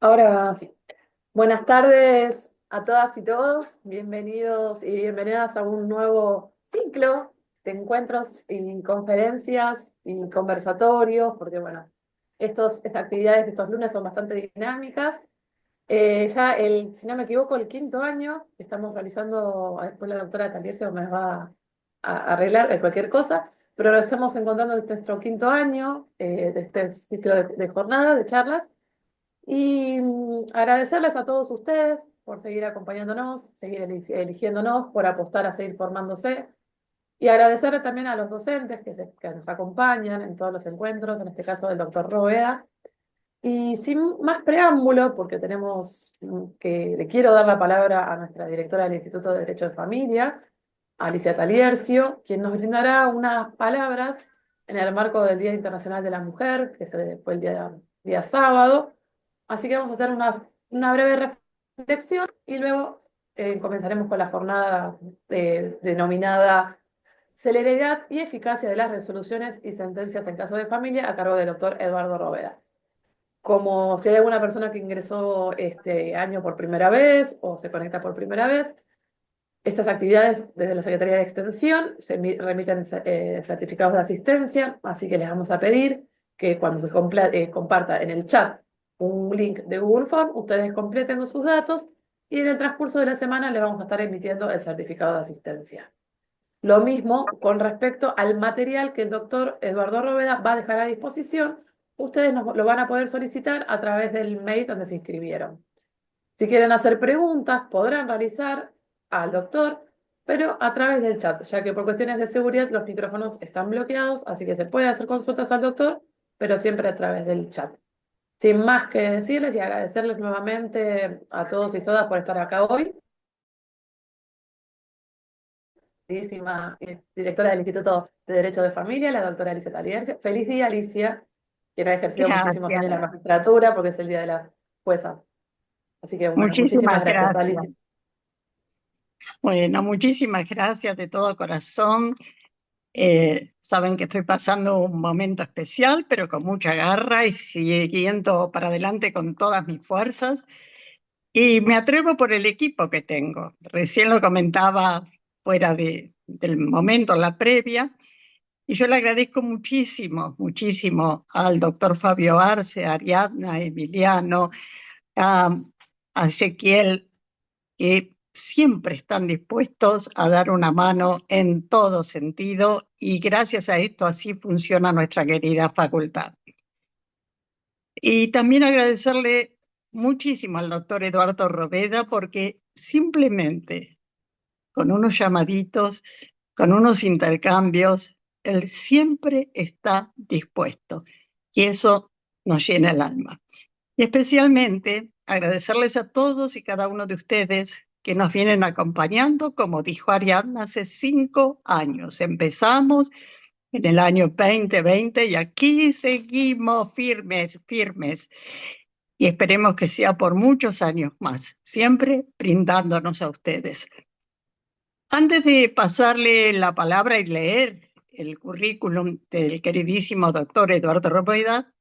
Ahora sí. Buenas tardes a todas y todos. Bienvenidos y bienvenidas a un nuevo ciclo de encuentros y conferencias y conversatorios, porque bueno, estas actividades de estos lunes son bastante dinámicas. Si no me equivoco, el quinto año que estamos realizando, después la doctora Taliercio me va a arreglar cualquier cosa, pero lo estamos encontrando en nuestro quinto año de este ciclo de jornadas, de charlas. Y agradecerles a todos ustedes por seguir acompañándonos, seguir eligiéndonos, por apostar a seguir formándose. Y agradecerle también a los docentes que nos acompañan en todos los encuentros, en este caso del doctor Roeda. Y sin más preámbulo, porque tenemos que le quiero dar la palabra a nuestra directora del Instituto de Derecho de Familia, Alicia Taliercio, quien nos brindará unas palabras en el marco del Día Internacional de la Mujer, que fue el día sábado. Así que vamos a hacer una breve reflexión y luego comenzaremos con la jornada denominada Celeridad y eficacia de las resoluciones y sentencias en caso de familia a cargo del doctor Eduardo Roveda. Como si hay alguna persona que ingresó este año por primera vez o se conecta por primera vez, estas actividades desde la Secretaría de Extensión remiten certificados de asistencia, así que les vamos a pedir que cuando comparta en el chat un link de Google Form, ustedes completen con sus datos y en el transcurso de la semana les vamos a estar emitiendo el certificado de asistencia. Lo mismo con respecto al material que el doctor Eduardo Roveda va a dejar a disposición. Ustedes lo van a poder solicitar a través del mail donde se inscribieron. Si quieren hacer preguntas, podrán realizar al doctor, pero a través del chat, ya que por cuestiones de seguridad los micrófonos están bloqueados, así que se puede hacer consultas al doctor, pero siempre a través del chat. Sin más que decirles y agradecerles nuevamente a todos y todas por estar acá hoy. Queridísima directora del Instituto de Derecho de Familia, la doctora Alicia Taliercio. Feliz día, Alicia, quien ha ejercido muchísimos Gracias, años la magistratura, porque es el día de la jueza. Así que bueno, muchísimas muchísimas gracias, gracias. Alicia. Bueno, muchísimas gracias de todo corazón. Saben que estoy pasando un momento especial, pero con mucha garra y siguiendo para adelante con todas mis fuerzas. Y me atrevo por el equipo que tengo. Recién lo comentaba fuera del momento, la previa, y yo le agradezco muchísimo, muchísimo al doctor Fabio Arce, a Ariadna, a Emiliano, a, a Ezequiel, que siempre están dispuestos a dar una mano en todo sentido y gracias a esto así funciona nuestra querida facultad. Y también agradecerle muchísimo al doctor Eduardo Roveda porque simplemente con unos llamaditos, con unos intercambios, él siempre está dispuesto y eso nos llena el alma. Y especialmente agradecerles a todos y cada uno de ustedes que nos vienen acompañando, como dijo Ariadna, hace 5 años. Empezamos en el año 2020 y aquí seguimos firmes, firmes. Y esperemos que sea por muchos años más, siempre brindándonos a ustedes. Antes de pasarle la palabra y leer el currículum del queridísimo doctor Eduardo Ropeda,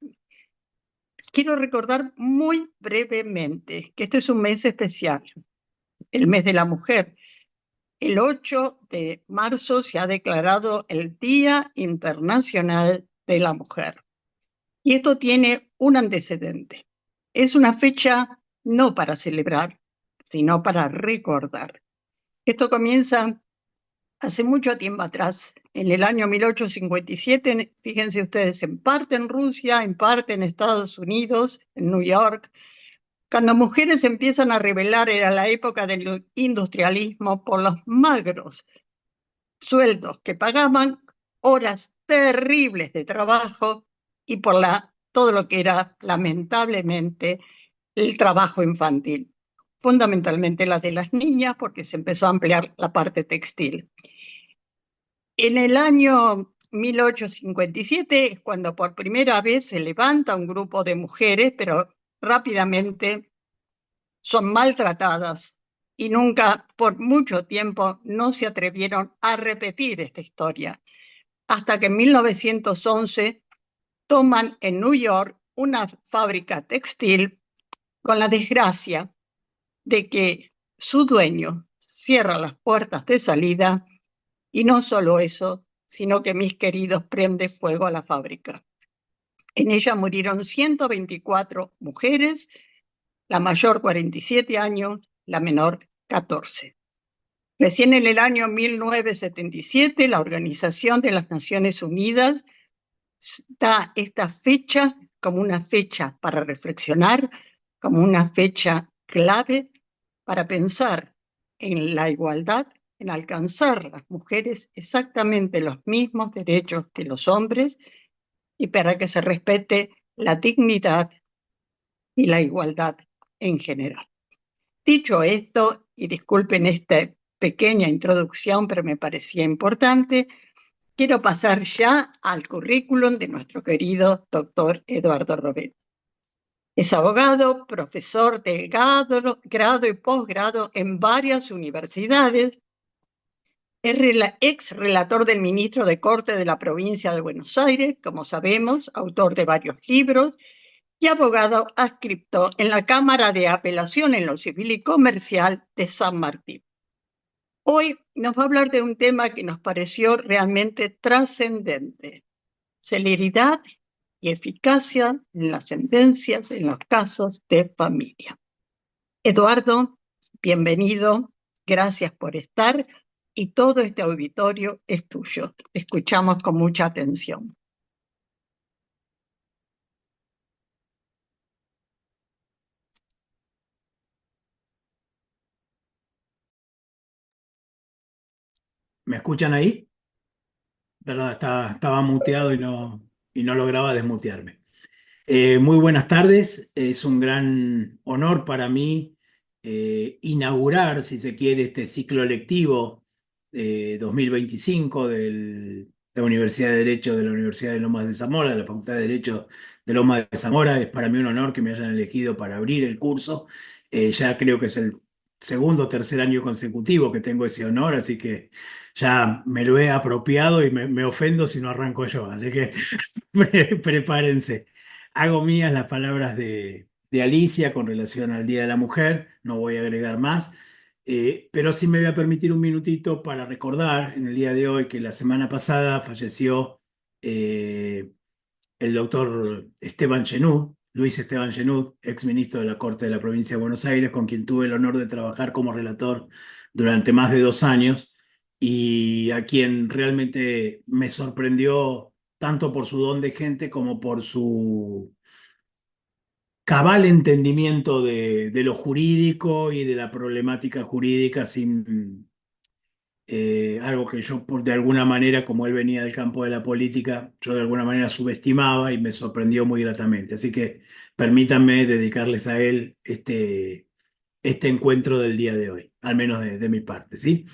quiero recordar muy brevemente que este es un mes especial, el mes de la mujer. El 8 de marzo se ha declarado el Día Internacional de la Mujer. Y esto tiene un antecedente. Es una fecha no para celebrar, sino para recordar. Esto comienza hace mucho tiempo atrás, en el año 1857, fíjense ustedes, en parte en Rusia, en parte en Estados Unidos, en New York. Cuando mujeres empiezan a rebelar, era la época del industrialismo por los magros sueldos que pagaban, horas terribles de trabajo y por todo lo que era lamentablemente el trabajo infantil, fundamentalmente la de las niñas porque se empezó a ampliar la parte textil. En el año 1857 es cuando por primera vez se levanta un grupo de mujeres, pero rápidamente son maltratadas y nunca, por mucho tiempo, no se atrevieron a repetir esta historia. Hasta que en 1911 toman en New York una fábrica textil con la desgracia de que su dueño cierra las puertas de salida y no solo eso, sino que mis queridos prende fuego a la fábrica. En ella murieron 124 mujeres, la mayor 47 años, la menor 14. Recién en el año 1977, la Organización de las Naciones Unidas da esta fecha como una fecha para reflexionar, como una fecha clave para pensar en la igualdad, en alcanzar las mujeres exactamente los mismos derechos que los hombres y para que se respete la dignidad y la igualdad en general. Dicho esto, y disculpen esta pequeña introducción, pero me parecía importante, quiero pasar ya al currículum de nuestro querido doctor Eduardo Robel. Es abogado, profesor de grado y posgrado en varias universidades. Es ex relator del ministro de Corte de la provincia de Buenos Aires, como sabemos, autor de varios libros, y abogado adscripto en la Cámara de Apelación en lo Civil y Comercial de San Martín. Hoy nos va a hablar de un tema que nos pareció realmente trascendente: celeridad y eficacia en las sentencias en los casos de familia. Eduardo, bienvenido, gracias por estar y todo este auditorio es tuyo. Te escuchamos con mucha atención. ¿Me escuchan ahí? Perdón, estaba muteado y no lograba desmutearme. Muy buenas tardes. Es un gran honor para mí inaugurar, si se quiere, este ciclo lectivo 2025 de la Universidad de Derecho de la Universidad de Lomas de Zamora, de la Facultad de Derecho de Lomas de Zamora. Es para mí un honor que me hayan elegido para abrir el curso. Ya creo que es el segundo o tercer año consecutivo que tengo ese honor, así que ya me lo he apropiado y me ofendo si no arranco yo. Así que prepárense. Hago mías las palabras de Alicia con relación al Día de la Mujer, no voy a agregar más, pero sí me voy a permitir un minutito para recordar en el día de hoy que la semana pasada falleció eh, el doctor Esteban Chenu, Luis Esteban Chenu, ex ministro de la Corte de la Provincia de Buenos Aires, con quien tuve el honor de trabajar como relator durante más de 2 años y a quien realmente me sorprendió tanto por su don de gente como por su cabal entendimiento de lo jurídico y de la problemática jurídica sin algo que yo de alguna manera, como él venía del campo de la política, yo de alguna manera subestimaba y me sorprendió muy gratamente. Así que permítanme dedicarles a él este encuentro del día de hoy, al menos de mi parte, ¿sí?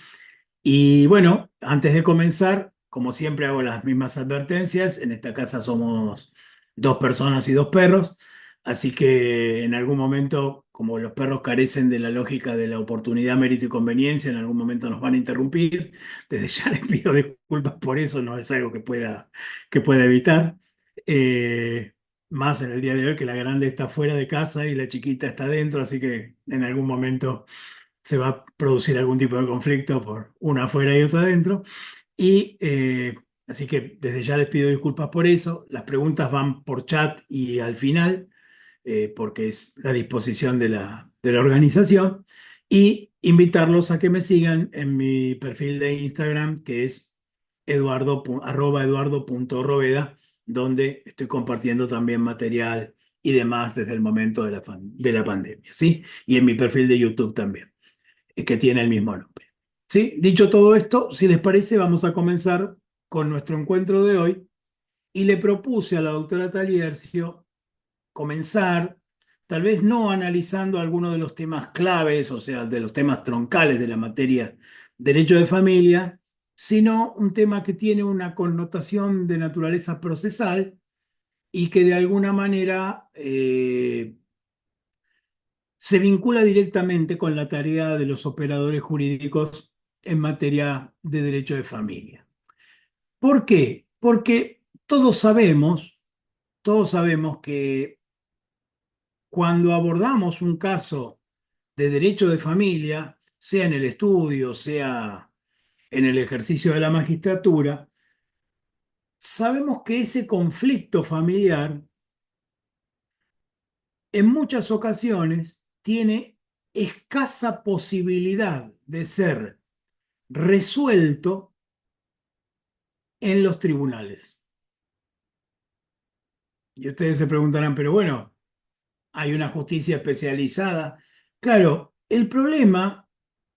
Y bueno, antes de comenzar, como siempre hago las mismas advertencias. En esta casa somos 2 personas y 2 perros, así que en algún momento, como los perros carecen de la lógica de la oportunidad, mérito y conveniencia, en algún momento nos van a interrumpir. Desde ya les pido disculpas por eso, no es algo que pueda evitar. Eh, Más en el día de hoy que la grande está fuera de casa y la chiquita está dentro, así que en algún momento se va a producir algún tipo de conflicto por una afuera y otra adentro. Y así que desde ya les pido disculpas por eso. Las preguntas van por chat y al final, porque es la disposición de la organización. Y invitarlos a que me sigan en mi perfil de Instagram, que es @eduardo.roveda, donde estoy compartiendo también material y demás desde el momento de la pandemia, ¿sí? Y en mi perfil de YouTube también, que tiene el mismo nombre. ¿Sí? Dicho todo esto, si les parece, vamos a comenzar con nuestro encuentro de hoy y le propuse a la doctora Taliercio comenzar, tal vez no analizando algunos de los temas claves, o sea, de los temas troncales de la materia derecho de familia, sino un tema que tiene una connotación de naturaleza procesal y que de alguna manera se vincula directamente con la tarea de los operadores jurídicos en materia de derecho de familia. ¿Por qué? Porque todos sabemos que cuando abordamos un caso de derecho de familia, sea en el estudio, sea en el ejercicio de la magistratura, sabemos que ese conflicto familiar en muchas ocasiones tiene escasa posibilidad de ser resuelto en los tribunales. Y ustedes se preguntarán, pero bueno, hay una justicia especializada. Claro, el problema,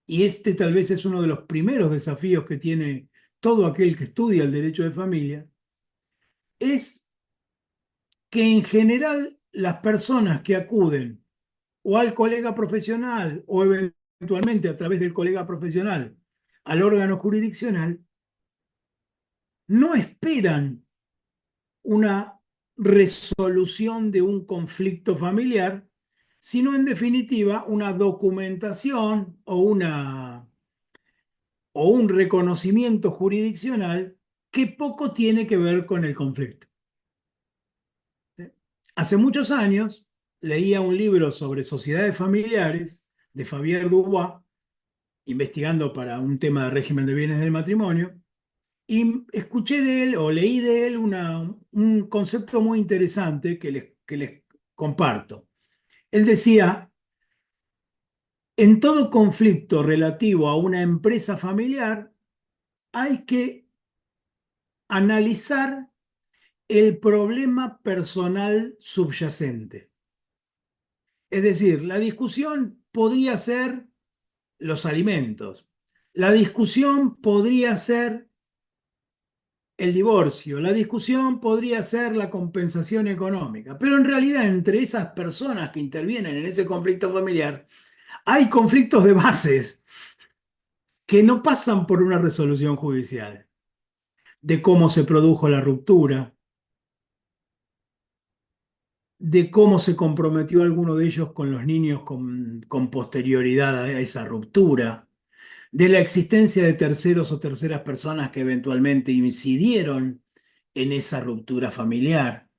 y este tal vez es uno de los primeros desafíos que tiene todo aquel que estudia el derecho de familia, es que en general las personas que acuden o al colega profesional o eventualmente a través del colega profesional al órgano jurisdiccional, no esperan una resolución de un conflicto familiar, sino en definitiva una documentación o un reconocimiento jurisdiccional que poco tiene que ver con el conflicto. Hace muchos años leía un libro sobre sociedades familiares de Fabián Dubois, investigando para un tema de régimen de bienes del matrimonio, y escuché de él o leí de él un concepto muy interesante que les comparto. Él decía, en todo conflicto relativo a una empresa familiar hay que analizar el problema personal subyacente. Es decir, la discusión podría ser los alimentos, la discusión podría ser el divorcio, la discusión podría ser la compensación económica, pero en realidad entre esas personas que intervienen en ese conflicto familiar hay conflictos de bases que no pasan por una resolución judicial, de cómo se produjo la ruptura, de cómo se comprometió alguno de ellos con los niños con posterioridad a esa ruptura, de la existencia de terceros o terceras personas que eventualmente incidieron en esa ruptura familiar,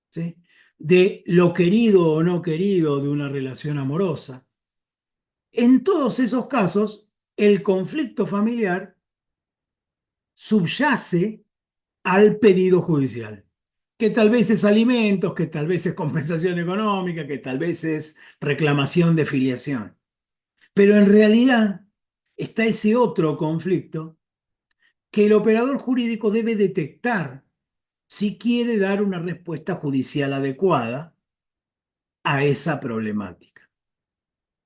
¿sí? De lo querido o no querido de una relación amorosa. En todos esos casos, el conflicto familiar subyace al pedido judicial, que tal vez es alimentos, que tal vez es compensación económica, que tal vez es reclamación de filiación. Pero en realidad está ese otro conflicto que el operador jurídico debe detectar si quiere dar una respuesta judicial adecuada a esa problemática.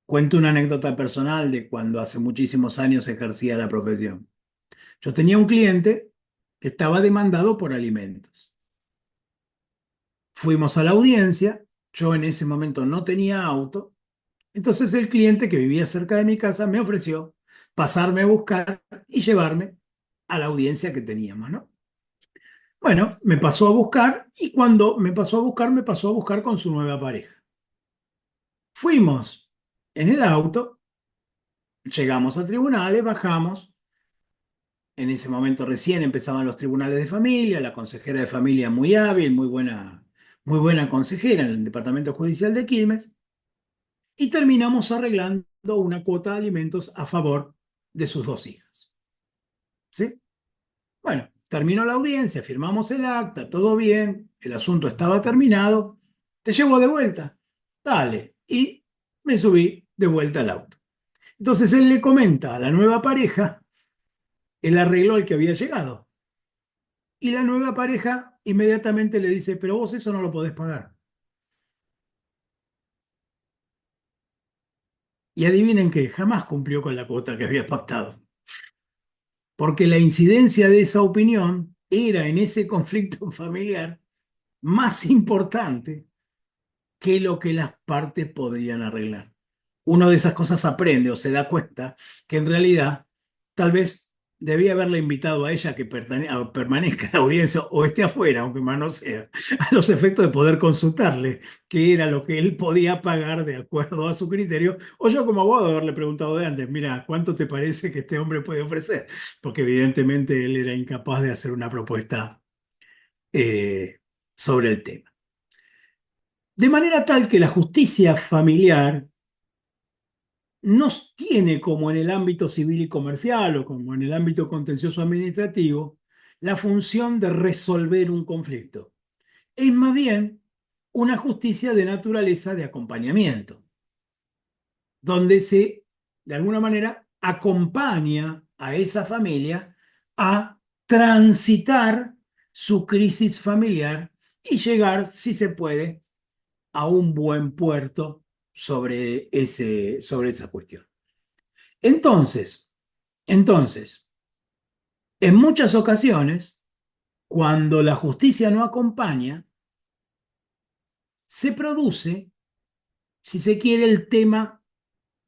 Cuento una anécdota personal de cuando hace muchísimos años ejercía la profesión. Yo tenía un cliente que estaba demandado por alimentos. Fuimos a la audiencia, yo en ese momento no tenía auto, entonces el cliente que vivía cerca de mi casa me ofreció pasarme a buscar y llevarme a la audiencia que teníamos, ¿no? Bueno, me pasó a buscar y cuando me pasó a buscar con su nueva pareja. Fuimos en el auto, llegamos a tribunales, bajamos. En ese momento recién empezaban los tribunales de familia, la consejera de familia muy hábil, muy buena consejera en el Departamento Judicial de Quilmes, y terminamos arreglando una cuota de alimentos a favor de sus dos hijas. ¿Sí? Bueno, terminó la audiencia, firmamos el acta, todo bien, el asunto estaba terminado, te llevo de vuelta, dale, y me subí de vuelta al auto. Entonces él le comenta a la nueva pareja el arreglo al que había llegado. Y la nueva pareja inmediatamente le dice, pero vos eso no lo podés pagar. Y adivinen qué, jamás cumplió con la cuota que había pactado. Porque la incidencia de esa opinión era en ese conflicto familiar más importante que lo que las partes podrían arreglar. Uno de esas cosas aprende o se da cuenta que en realidad tal vez debía haberle invitado a ella que permanezca en la audiencia o esté afuera, aunque más no sea, a los efectos de poder consultarle qué era lo que él podía pagar de acuerdo a su criterio, o yo como abogado haberle preguntado de antes, mira, ¿cuánto te parece que este hombre puede ofrecer? Porque evidentemente él era incapaz de hacer una propuesta eh, sobre el tema. De manera tal que la justicia familiar no tiene, como en el ámbito civil y comercial o como en el ámbito contencioso administrativo, la función de resolver un conflicto. Es más bien una justicia de naturaleza de acompañamiento, donde se, de alguna manera, acompaña a esa familia a transitar su crisis familiar y llegar, si se puede, a un buen puerto sobre esa cuestión. Entonces, entonces, en muchas ocasiones, cuando la justicia no acompaña, se produce, si se quiere, el tema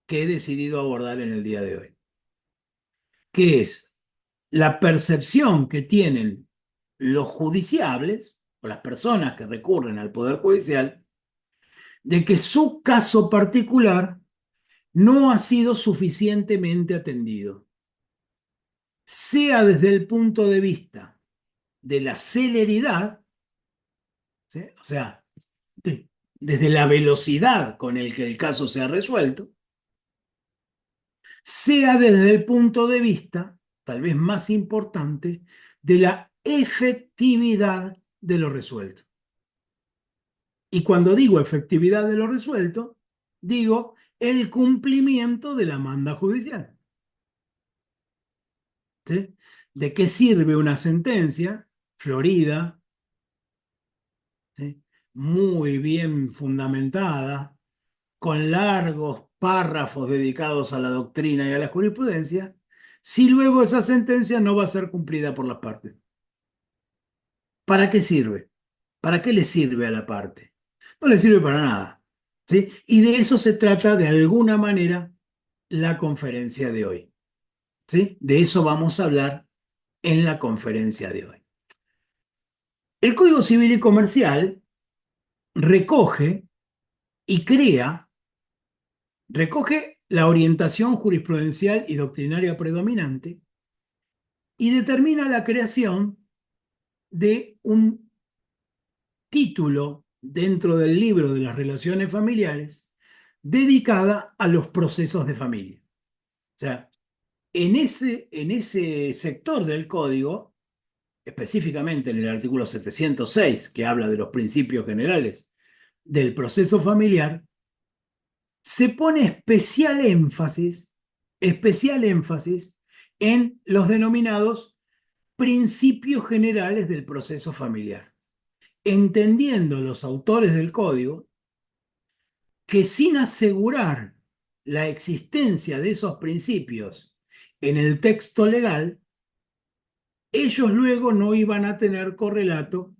que he decidido abordar en el día de hoy, que es la percepción que tienen los judiciables o las personas que recurren al Poder Judicial de que su caso particular no ha sido suficientemente atendido, sea desde el punto de vista de la celeridad, ¿sí? O sea, desde la velocidad con el que el caso se ha resuelto, sea desde el punto de vista, tal vez más importante, de la efectividad de lo resuelto. Y cuando digo efectividad de lo resuelto, digo el cumplimiento de la manda judicial. ¿Sí? ¿De qué sirve una sentencia florida, ¿sí? Muy bien fundamentada, con largos párrafos dedicados a la doctrina y a la jurisprudencia, si luego esa sentencia no va a ser cumplida por las partes? ¿Para qué sirve? ¿Para qué le sirve a la parte? No le sirve para nada. ¿Sí? Y de eso se trata de alguna manera la conferencia de hoy. ¿Sí? De eso vamos a hablar en la conferencia de hoy. El Código Civil y Comercial recoge y recoge la orientación jurisprudencial y doctrinaria predominante y determina la creación de un título dentro del libro de las relaciones familiares dedicada a los procesos de familia. O sea, en ese sector del código, específicamente en el artículo 706, que habla de los principios generales del proceso familiar, se pone especial énfasis en los denominados principios generales del proceso familiar, entendiendo los autores del código que sin asegurar la existencia de esos principios en el texto legal, ellos luego no iban a tener correlato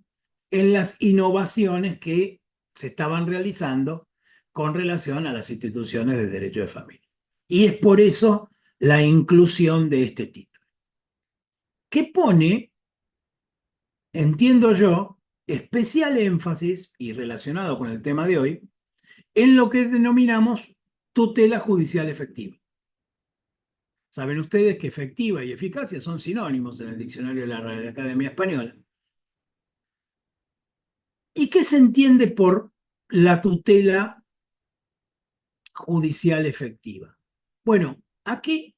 en las innovaciones que se estaban realizando con relación a las instituciones de derecho de familia. Y es por eso la inclusión de este título, que pone, entiendo yo, especial énfasis, y relacionado con el tema de hoy, en lo que denominamos tutela judicial efectiva. Saben ustedes que efectiva y eficacia son sinónimos en el diccionario de la Real Academia Española. ¿Y qué se entiende por la tutela judicial efectiva? Bueno, aquí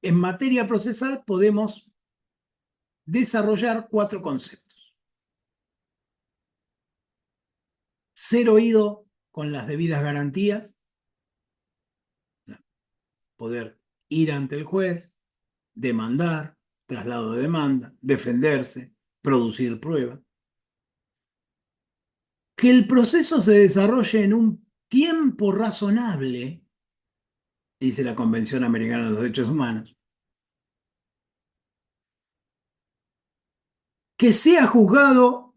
en materia procesal podemos desarrollar 4 conceptos. Ser oído con las debidas garantías, poder ir ante el juez, demandar, traslado de demanda, defenderse, producir prueba. Que el proceso se desarrolle en un tiempo razonable, dice la Convención Americana de los Derechos Humanos, que sea juzgado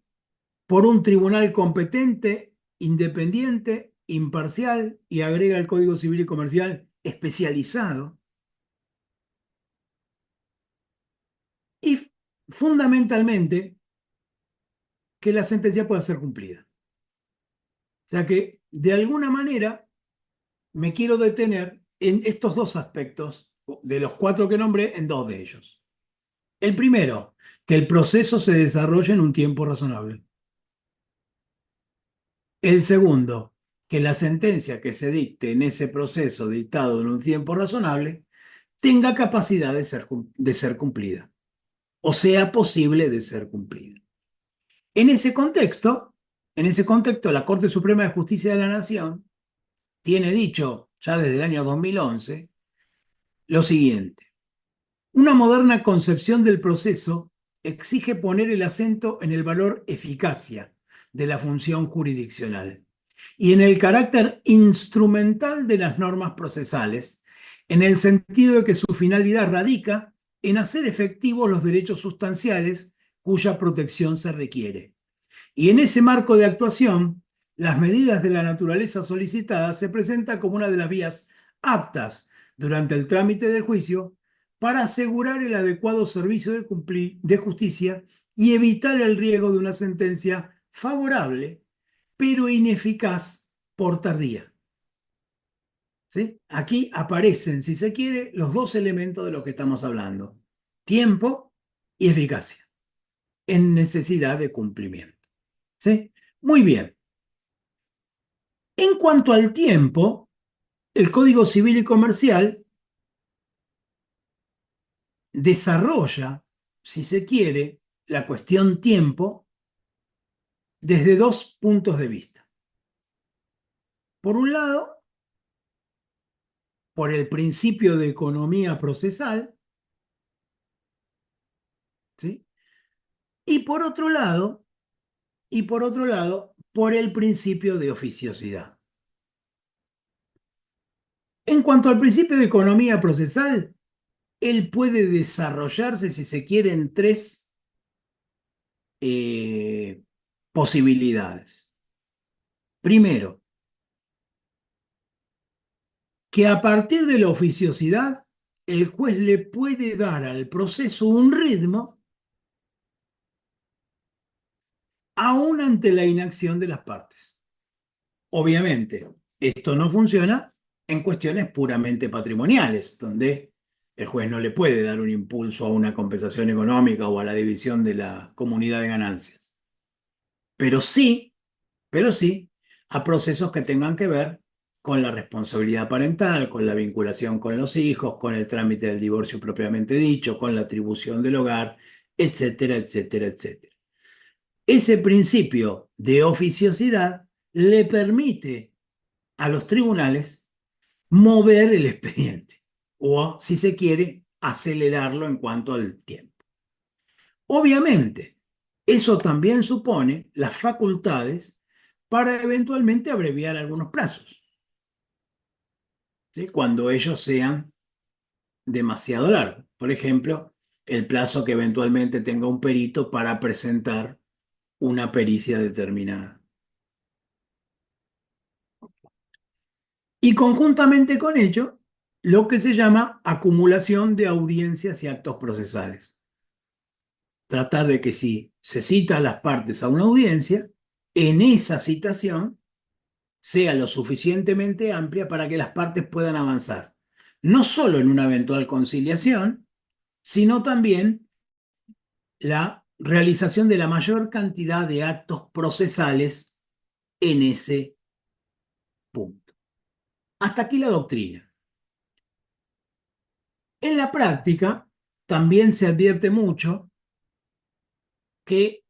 por un tribunal competente, independiente, imparcial, y agrega el Código Civil y Comercial, especializado, y fundamentalmente que la sentencia pueda ser cumplida. O sea que, de alguna manera, me quiero detener en estos 2 aspectos, de los 4 que nombré, en 2 de ellos. El primero, que el proceso se desarrolle en un tiempo razonable. El segundo, que la sentencia que se dicte en ese proceso dictado en un tiempo razonable tenga capacidad de ser cumplida, o sea posible de ser cumplida. En ese contexto, la Corte Suprema de Justicia de la Nación tiene dicho, ya desde el año 2011, lo siguiente: una moderna concepción del proceso exige poner el acento en el valor eficacia de la función jurisdiccional y en el carácter instrumental de las normas procesales, en el sentido de que su finalidad radica en hacer efectivos los derechos sustanciales cuya protección se requiere. Y en ese marco de actuación, las medidas de la naturaleza solicitada se presentan como una de las vías aptas durante el trámite del juicio para asegurar el adecuado servicio de justicia y evitar el riesgo de una sentencia favorable, pero ineficaz por tardía. ¿Sí? Aquí aparecen, si se quiere, los dos elementos de los que estamos hablando: tiempo y eficacia, en necesidad de cumplimiento. ¿Sí? Muy bien. En cuanto al tiempo, el Código Civil y Comercial desarrolla, si se quiere, la cuestión tiempo desde dos puntos de vista. Por un lado, por el principio de economía procesal, ¿sí? Y por otro lado, por el principio de oficiosidad. En cuanto al principio de economía procesal, él puede desarrollarse, si se quiere, en tres posibilidades. Primero, que a partir de la oficiosidad, el juez le puede dar al proceso un ritmo aún ante la inacción de las partes. Obviamente, esto no funciona en cuestiones puramente patrimoniales, donde el juez no le puede dar un impulso a una compensación económica o a la división de la comunidad de ganancias. Pero sí, a procesos que tengan que ver con la responsabilidad parental, con la vinculación con los hijos, con el trámite del divorcio propiamente dicho, con la atribución del hogar, etcétera, etcétera, etcétera. Ese principio de oficiosidad le permite a los tribunales mover el expediente o, si se quiere, acelerarlo en cuanto al tiempo. Obviamente, eso también supone las facultades para eventualmente abreviar algunos plazos, ¿sí? Cuando ellos sean demasiado largos. Por ejemplo, el plazo que eventualmente tenga un perito para presentar una pericia determinada. Y conjuntamente con ello, lo que se llama acumulación de audiencias y actos procesales. Tratar de que si se cita a las partes a una audiencia, en esa citación sea lo suficientemente amplia para que las partes puedan avanzar, no solo en una eventual conciliación, sino también la realización de la mayor cantidad de actos procesales en ese punto. Hasta aquí la doctrina. En la práctica también se advierte mucho que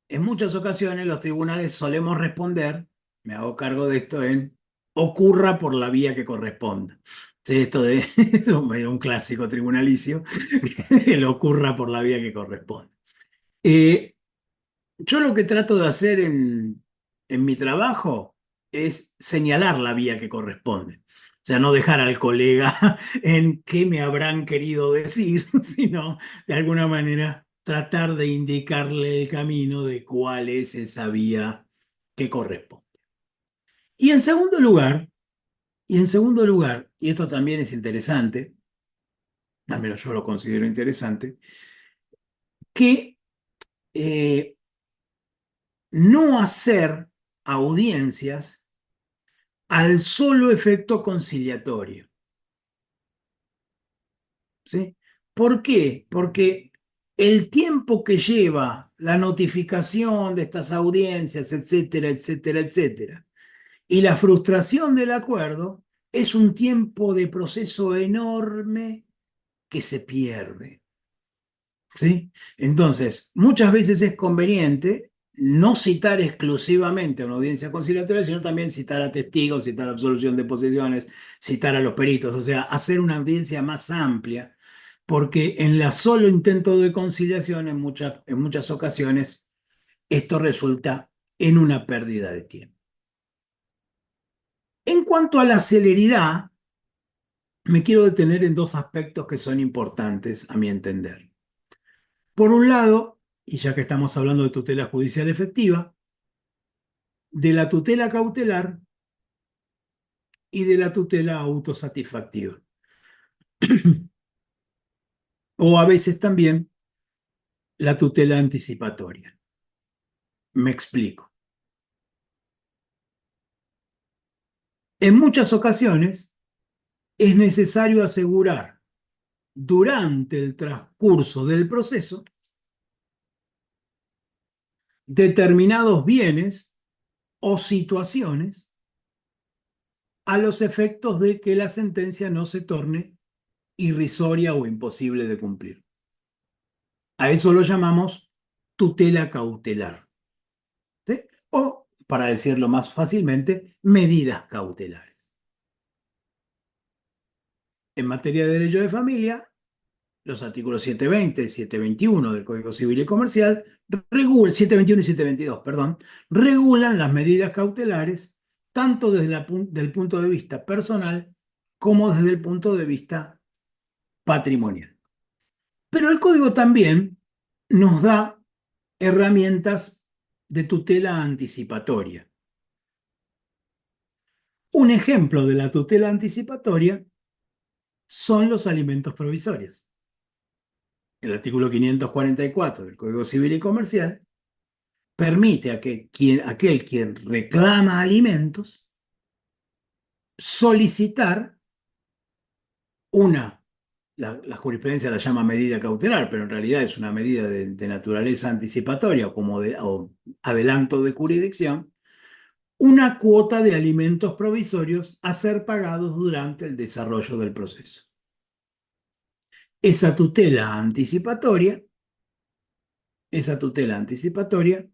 en muchas ocasiones los tribunales solemos responder, me hago cargo de esto, en ocurra por la vía que corresponda. Sí, esto de es un clásico tribunalicio, que lo ocurra por la vía que corresponde. Yo lo que trato de hacer en mi trabajo es señalar la vía que corresponde. O sea, no dejar al colega en qué me habrán querido decir, sino de alguna manera tratar de indicarle el camino de cuál es esa vía que corresponde. Y en segundo lugar, y esto también es interesante, al menos yo lo considero interesante, que no hacer audiencias al solo efecto conciliatorio. ¿Sí? ¿Por qué? Porque el tiempo que lleva la notificación de estas audiencias, etcétera, etcétera, etcétera, y la frustración del acuerdo es un tiempo de proceso enorme que se pierde. ¿Sí? Entonces, muchas veces es conveniente no citar exclusivamente a una audiencia conciliatoria, sino también citar a testigos, citar a absolución de posesiones, citar a los peritos, o sea, hacer una audiencia más amplia, porque en la solo intento de conciliación, en muchas ocasiones, esto resulta en una pérdida de tiempo. En cuanto a la celeridad, me quiero detener en dos aspectos que son importantes a mi entender. Por un lado, y ya que estamos hablando de tutela judicial efectiva, de la tutela cautelar y de la tutela autosatisfactiva. O a veces también la tutela anticipatoria. Me explico. En muchas ocasiones es necesario asegurar durante el transcurso del proceso determinados bienes o situaciones a los efectos de que la sentencia no se torne irrisoria o imposible de cumplir. A eso lo llamamos tutela cautelar, ¿sí? O, para decirlo más fácilmente, medidas cautelares. En materia de derecho de familia, los artículos 720 y 721 del Código Civil y Comercial, 721 y 722, perdón, regulan las medidas cautelares tanto desde el punto de vista personal como desde el punto de vista patrimonial. Pero el Código también nos da herramientas de tutela anticipatoria. Un ejemplo de la tutela anticipatoria son los alimentos provisorios. El artículo 544 del Código Civil y Comercial permite a que aquel quien reclama alimentos solicitar la jurisprudencia la llama medida cautelar, pero en realidad es una medida de naturaleza anticipatoria o adelanto de jurisdicción, una cuota de alimentos provisorios a ser pagados durante el desarrollo del proceso. Esa tutela anticipatoria, esa tutela anticipatoria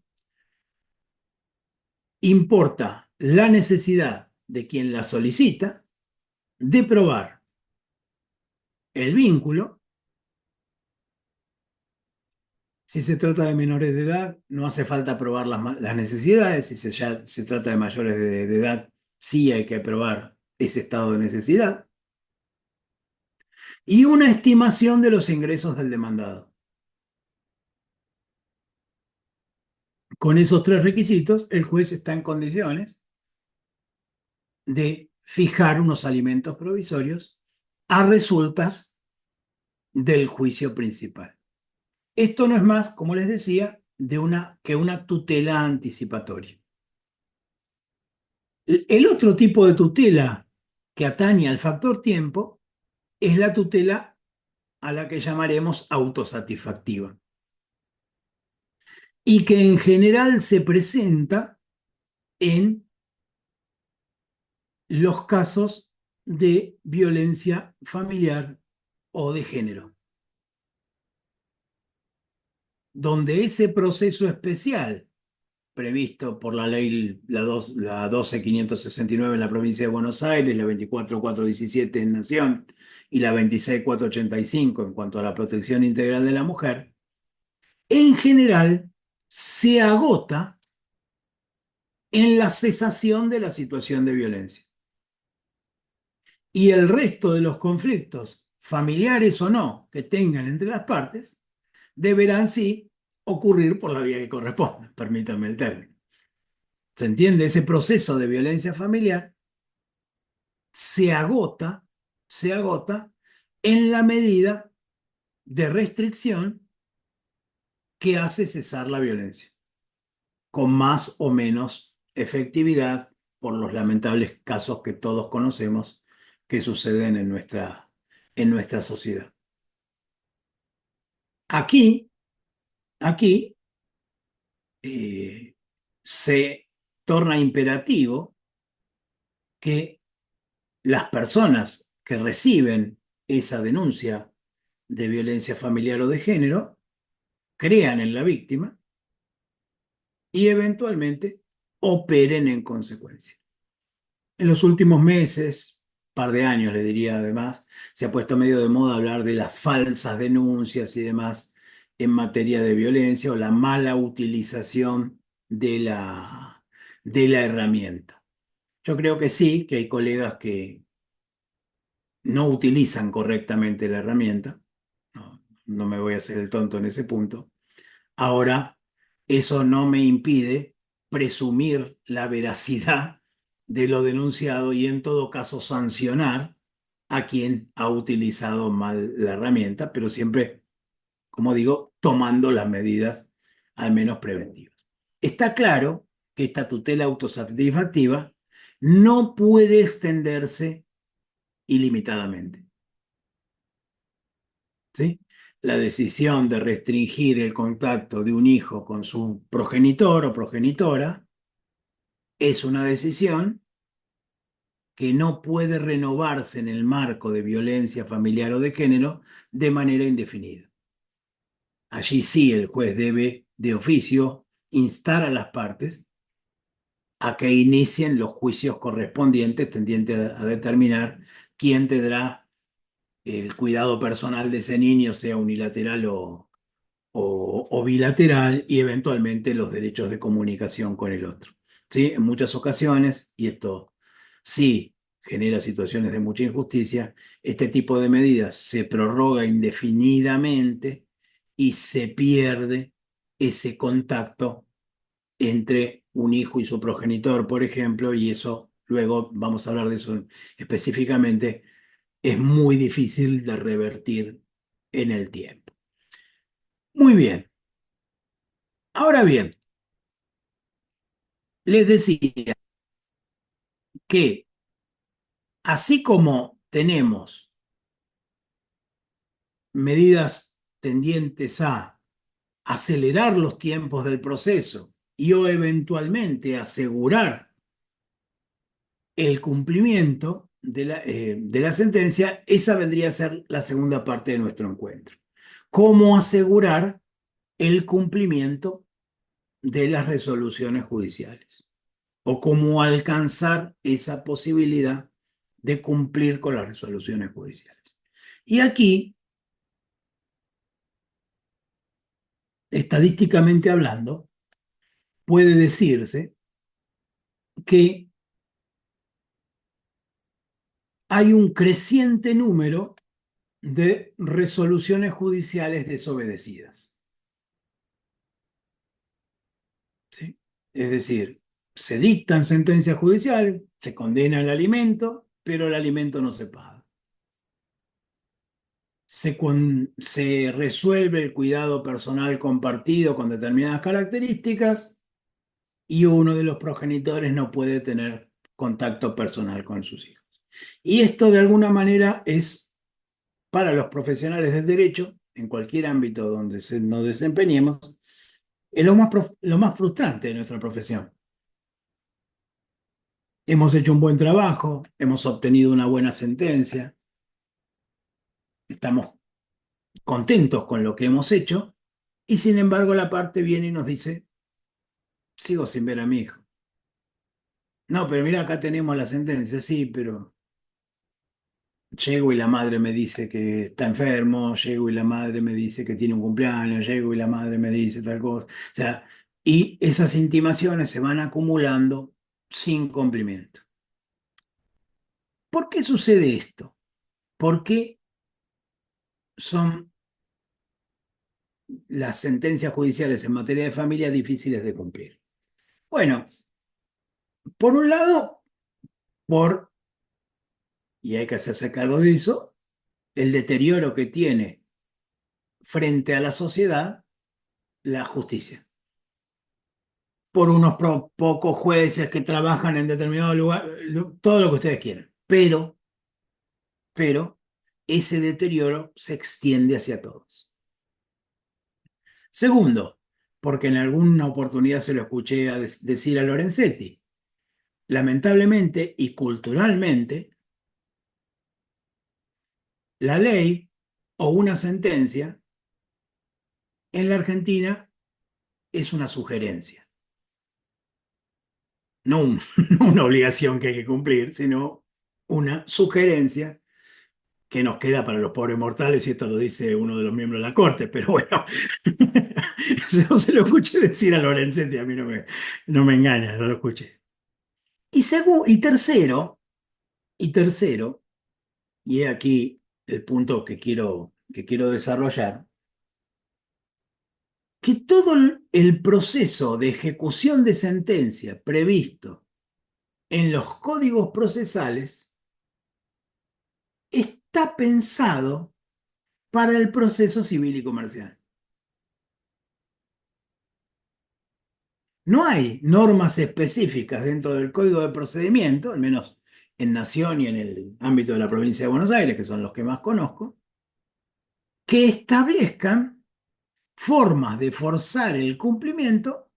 importa la necesidad de quien la solicita de probar el vínculo. Si se trata de menores de edad, no hace falta probar las necesidades. Si ya se trata de mayores de edad, sí hay que probar ese estado de necesidad. Y una estimación de los ingresos del demandado. Con esos tres requisitos, el juez está en condiciones de fijar unos alimentos provisorios a resultas del juicio principal. Esto no es más, como les decía, que una tutela anticipatoria. El otro tipo de tutela que atañe al factor tiempo es la tutela a la que llamaremos autosatisfactiva y que en general se presenta en los casos de violencia familiar o de género, donde ese proceso especial previsto por la ley la 12.569 en la provincia de Buenos Aires, la 24.417 en Nación y la 26.485 en cuanto a la protección integral de la mujer, en general se agota en la cesación de la situación de violencia. Y el resto de los conflictos, familiares o no, que tengan entre las partes, deberán sí ocurrir por la vía que corresponda, permítanme el término. ¿Se entiende? Ese proceso de violencia familiar se agota en la medida de restricción que hace cesar la violencia, con más o menos efectividad por los lamentables casos que todos conocemos que suceden en nuestra sociedad. Aquí aquí se torna imperativo que las personas que reciben esa denuncia de violencia familiar o de género crean en la víctima y eventualmente operen en consecuencia. En los últimos meses, par de años le diría además, se ha puesto medio de moda hablar de las falsas denuncias y demás en materia de violencia o la mala utilización de la herramienta. Yo creo que sí, que hay colegas que no utilizan correctamente la herramienta. No me voy a hacer el tonto en ese punto. Ahora, eso no me impide presumir la veracidad de lo denunciado y en todo caso sancionar a quien ha utilizado mal la herramienta, pero siempre, como digo, tomando las medidas al menos preventivas. Está claro que esta tutela autosatisfactiva no puede extenderse ilimitadamente. ¿Sí? La decisión de restringir el contacto de un hijo con su progenitor o progenitora es una decisión que no puede renovarse en el marco de violencia familiar o de género de manera indefinida. Allí sí el juez debe de oficio instar a las partes a que inicien los juicios correspondientes tendientes a determinar quién tendrá el cuidado personal de ese niño, sea unilateral o bilateral, y eventualmente los derechos de comunicación con el otro. ¿Sí? En muchas ocasiones, y esto sí genera situaciones de mucha injusticia, este tipo de medidas se prorroga indefinidamente y se pierde ese contacto entre un hijo y su progenitor, por ejemplo, y eso, luego vamos a hablar de eso específicamente, es muy difícil de revertir en el tiempo. Muy bien. Ahora bien, les decía que así como tenemos medidas tendientes a acelerar los tiempos del proceso y o eventualmente asegurar el cumplimiento de la sentencia, esa vendría a ser la segunda parte de nuestro encuentro. ¿Cómo asegurar el cumplimiento de las resoluciones judiciales? O cómo alcanzar esa posibilidad de cumplir con las resoluciones judiciales. Y aquí, estadísticamente hablando, puede decirse que hay un creciente número de resoluciones judiciales desobedecidas. ¿Sí? Es decir, se dictan sentencias judiciales, se condena el alimento, pero el alimento no se paga. Se resuelve el cuidado personal compartido con determinadas características y uno de los progenitores no puede tener contacto personal con sus hijos. Y esto de alguna manera es para los profesionales del derecho, en cualquier ámbito donde nos desempeñemos, es lo más frustrante de nuestra profesión. Hemos hecho un buen trabajo, hemos obtenido una buena sentencia, estamos contentos con lo que hemos hecho, y sin embargo la parte viene y nos dice, sigo sin ver a mi hijo. No, pero mira, acá tenemos la sentencia, sí, pero llego y la madre me dice que está enfermo, llego y la madre me dice que tiene un cumpleaños, llego y la madre me dice tal cosa. O sea, y esas intimaciones se van acumulando sin cumplimiento. ¿Por qué sucede esto? ¿Por qué son las sentencias judiciales en materia de familia difíciles de cumplir? Bueno, por un lado, y hay que hacerse cargo de eso, el deterioro que tiene frente a la sociedad la justicia. Por unos pocos jueces que trabajan en determinado lugar, todo lo que ustedes quieran. Pero ese deterioro se extiende hacia todos. Segundo, porque en alguna oportunidad se lo escuché decir a Lorenzetti. Lamentablemente y culturalmente, la ley o una sentencia en la Argentina es una sugerencia, no no una obligación que hay que cumplir, sino una sugerencia que nos queda para los pobres mortales, y esto lo dice uno de los miembros de la Corte, pero bueno, yo se lo escuché decir a Lorenzetti, a mí no me engaña, no lo escuché. Y tercero, y he aquí el punto que quiero desarrollar, que todo el proceso de ejecución de sentencia previsto en los códigos procesales está pensado para el proceso civil y comercial. No hay normas específicas dentro del Código de Procedimiento, al menos en Nación y en el ámbito de la provincia de Buenos Aires, que son los que más conozco, que establezcan formas de forzar el cumplimiento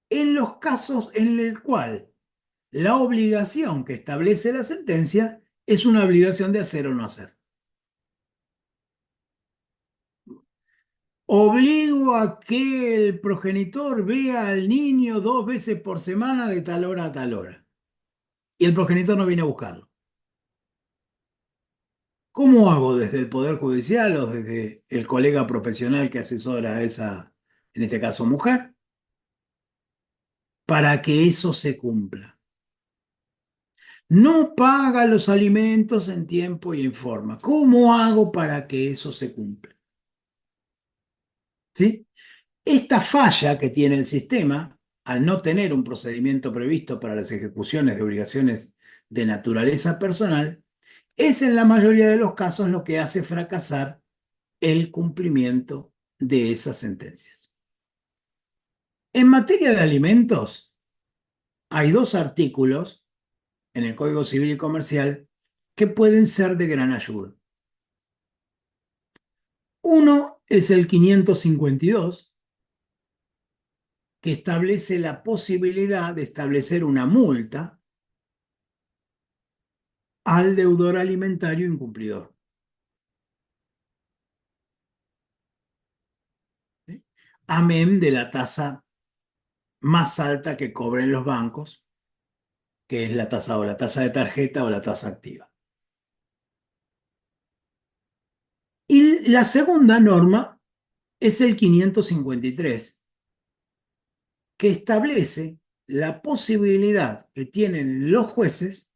en los casos en el cual la obligación que establece la sentencia es una obligación de hacer o no hacer. Obligo a que el progenitor vea al niño 2 veces por semana de tal hora a tal hora. Y el progenitor no viene a buscarlo. ¿Cómo hago desde el Poder Judicial o desde el colega profesional que asesora a esa, en este caso, mujer, para que eso se cumpla? No paga los alimentos en tiempo y en forma. ¿Cómo hago para que eso se cumpla? ¿Sí? Esta falla que tiene el sistema, al no tener un procedimiento previsto para las ejecuciones de obligaciones de naturaleza personal, es en la mayoría de los casos lo que hace fracasar el cumplimiento de esas sentencias. En materia de alimentos, hay 2 artículos en el Código Civil y Comercial que pueden ser de gran ayuda. Uno es el 552, que establece la posibilidad de establecer una multa al deudor alimentario incumplidor. ¿Sí? Amén de la tasa más alta que cobren los bancos, que es la tasa de tarjeta o la tasa activa. Y la segunda norma es el 553, que establece la posibilidad que tienen los jueces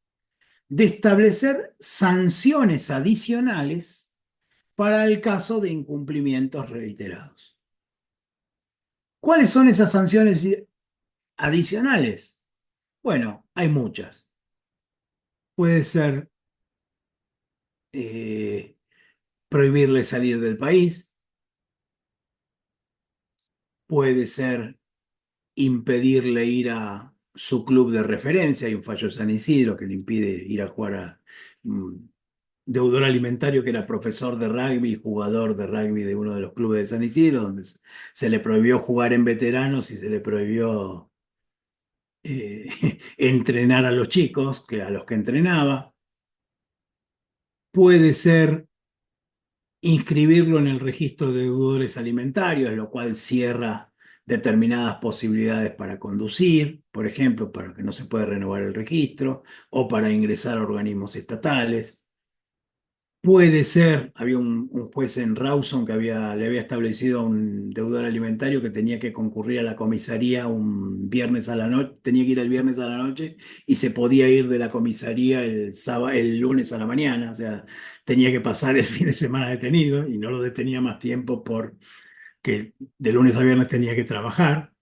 de establecer sanciones adicionales para el caso de incumplimientos reiterados. ¿Cuáles son esas sanciones adicionales? Bueno, hay muchas. Puede ser prohibirle salir del país, puede ser impedirle ir a su club de referencia. Hay un fallo de San Isidro que le impide ir a jugar a un deudor alimentario que era profesor de rugby, jugador de rugby de uno de los clubes de San Isidro, donde se le prohibió jugar en veteranos y se le prohibió entrenar a los chicos, a los que entrenaba. Puede ser inscribirlo en el registro de deudores alimentarios, lo cual cierra determinadas posibilidades para conducir, por ejemplo, para que no se pueda renovar el registro o para ingresar a organismos estatales. Puede ser, había un juez en Rawson que le había establecido a un deudor alimentario que tenía que concurrir a la comisaría un viernes a la noche, tenía que ir el viernes a la noche y se podía ir de la comisaría el lunes a la mañana, o sea, tenía que pasar el fin de semana detenido y no lo detenía más tiempo porque de lunes a viernes tenía que trabajar.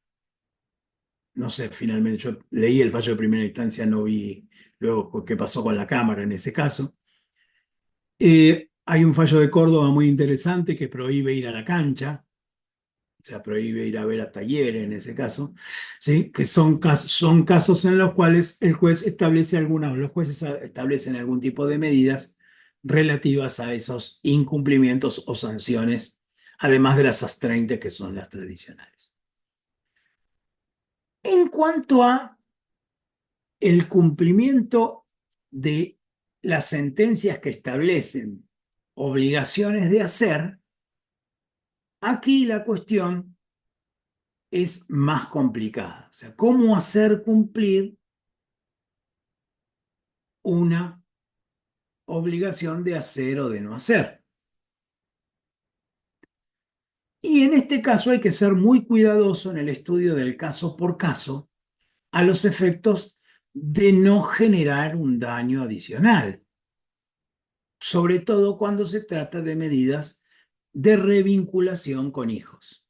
No sé, finalmente yo leí el fallo de primera instancia, no vi luego qué pasó con la Cámara en ese caso. Hay un fallo de Córdoba muy interesante que prohíbe ir a la cancha, o sea, prohíbe ir a ver a Talleres en ese caso, ¿sí? Que son casos en los cuales el juez los jueces establecen algún tipo de medidas relativas a esos incumplimientos o sanciones, además de las astreinte que son las tradicionales. En cuanto a el cumplimiento de las sentencias que establecen obligaciones de hacer, aquí la cuestión es más complicada. O sea, ¿cómo hacer cumplir una obligación de hacer o de no hacer? Y en este caso hay que ser muy cuidadoso en el estudio del caso por caso a los efectos de no generar un daño adicional, sobre todo cuando se trata de medidas de revinculación con hijos.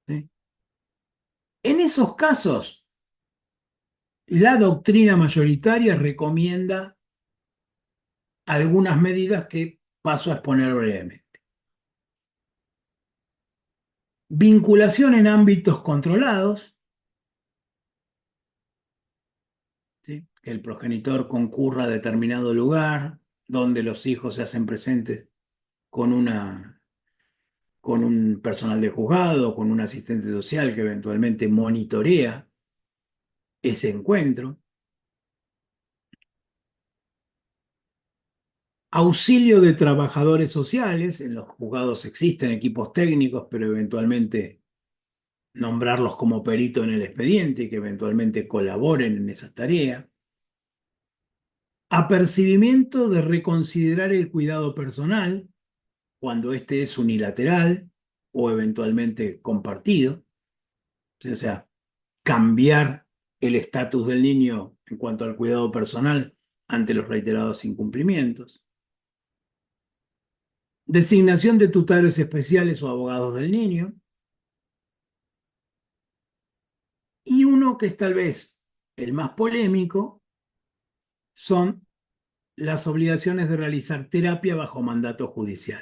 ¿Sí? En esos casos, la doctrina mayoritaria recomienda algunas medidas que paso a exponer brevemente. Vinculación en ámbitos controlados, ¿sí? Que el progenitor concurra a determinado lugar donde los hijos se hacen presentes con con un personal de juzgado, con un asistente social que eventualmente monitorea ese encuentro. Auxilio de trabajadores sociales, en los juzgados existen equipos técnicos, pero eventualmente nombrarlos como perito en el expediente, que eventualmente colaboren en esa tarea. Apercibimiento de reconsiderar el cuidado personal cuando este es unilateral o eventualmente compartido. O sea, cambiar el estatus del niño en cuanto al cuidado personal ante los reiterados incumplimientos. Designación de tutores especiales o abogados del niño. Y uno que es tal vez el más polémico son las obligaciones de realizar terapia bajo mandato judicial.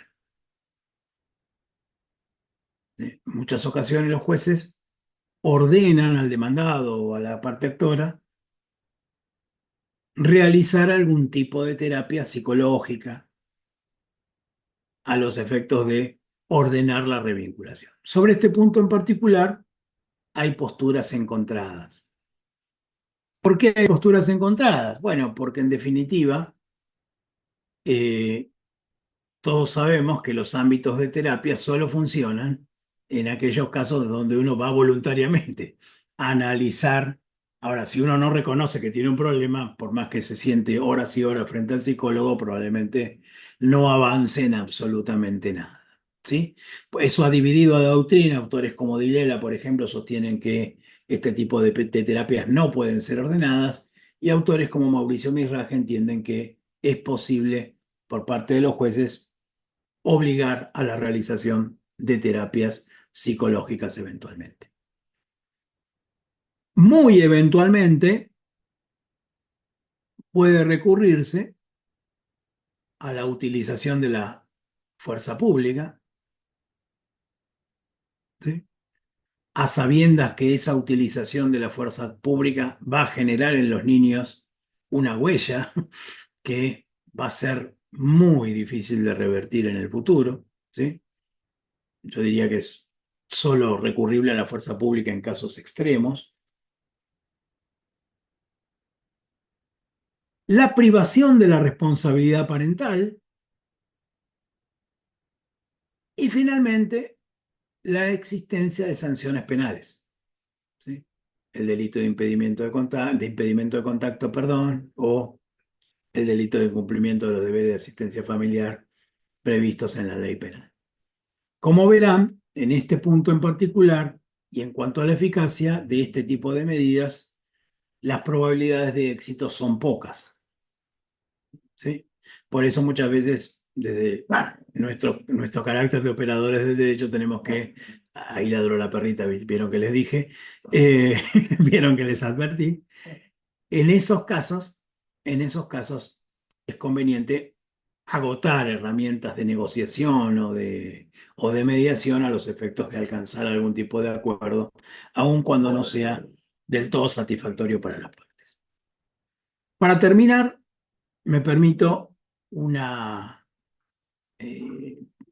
En muchas ocasiones los jueces ordenan al demandado o a la parte actora realizar algún tipo de terapia psicológica a los efectos de ordenar la revinculación. Sobre este punto en particular hay posturas encontradas. ¿Por qué hay posturas encontradas? Bueno, porque en definitiva todos sabemos que los ámbitos de terapia solo funcionan en aquellos casos donde uno va voluntariamente a analizar. Ahora, si uno no reconoce que tiene un problema, por más que se siente horas y horas frente al psicólogo, probablemente no avance en absolutamente nada. ¿Sí? Eso ha dividido a la doctrina. Autores como Dilela, por ejemplo, sostienen que este tipo de terapias no pueden ser ordenadas, y autores como Mauricio Misraje entienden que es posible por parte de los jueces obligar a la realización de terapias psicológicas eventualmente. Muy eventualmente puede recurrirse a la utilización de la fuerza pública, ¿sí? A sabiendas que esa utilización de la fuerza pública va a generar en los niños una huella que va a ser muy difícil de revertir en el futuro, ¿sí? Yo diría que es solo recurrible a la fuerza pública en casos extremos. La privación de la responsabilidad parental y finalmente la existencia de sanciones penales, ¿sí? El delito de impedimento de contacto, perdón, o el delito de incumplimiento de los deberes de asistencia familiar previstos en la ley penal. Como verán, en este punto en particular y en cuanto a la eficacia de este tipo de medidas, las probabilidades de éxito son pocas, ¿sí? Por eso muchas veces desde nuestro carácter de operadores del derecho tenemos que, ahí ladró la perrita, vieron que les dije, eh, vieron que les advertí, en en esos casos es conveniente agotar herramientas de negociación o de mediación a los efectos de alcanzar algún tipo de acuerdo, aun cuando no sea del todo satisfactorio para las partes. Para terminar, me permito una,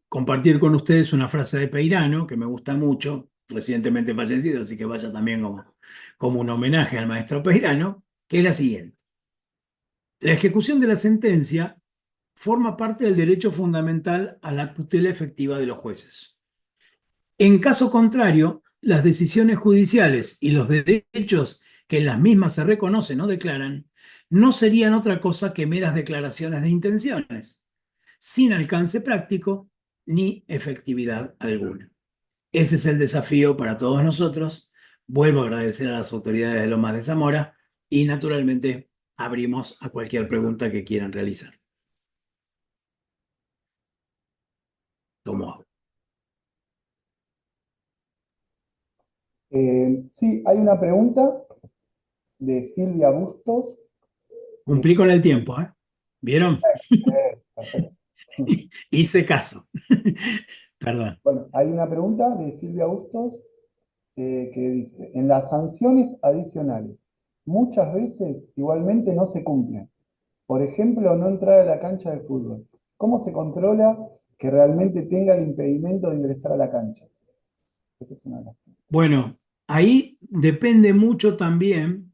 compartir con ustedes una frase de Peirano que me gusta mucho, recientemente fallecido, así que vaya también como un homenaje al maestro Peirano, que es la siguiente. La ejecución de la sentencia forma parte del derecho fundamental a la tutela efectiva de los jueces. En caso contrario, las decisiones judiciales y los derechos que en las mismas se reconocen o declaran no serían otra cosa que meras declaraciones de intenciones, sin alcance práctico ni efectividad alguna. Ese es el desafío para todos nosotros. Vuelvo a agradecer a las autoridades de Lomas de Zamora y naturalmente abrimos a cualquier pregunta que quieran realizar. ¿Cómo? Sí, hay una pregunta de Silvia Bustos. Cumplí con el tiempo, ¿eh? ¿Vieron? Perfecto. Hice caso. Perdón. Bueno, hay una pregunta de Silvia Bustos que dice, en las sanciones adicionales, muchas veces igualmente no se cumplen. Por ejemplo, no entrar a la cancha de fútbol. ¿Cómo se controla que realmente tenga el impedimento de ingresar a la cancha? Esa es una de las preguntas. Bueno, ahí depende mucho también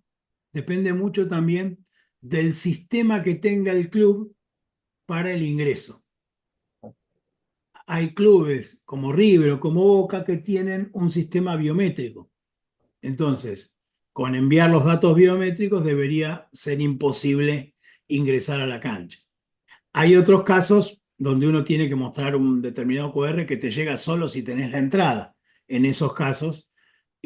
del sistema que tenga el club para el ingreso. Hay clubes como River o como Boca que tienen un sistema biométrico. Entonces, con enviar los datos biométricos debería ser imposible ingresar a la cancha. Hay otros casos donde uno tiene que mostrar un determinado QR que te llega solo si tenés la entrada. En esos casos,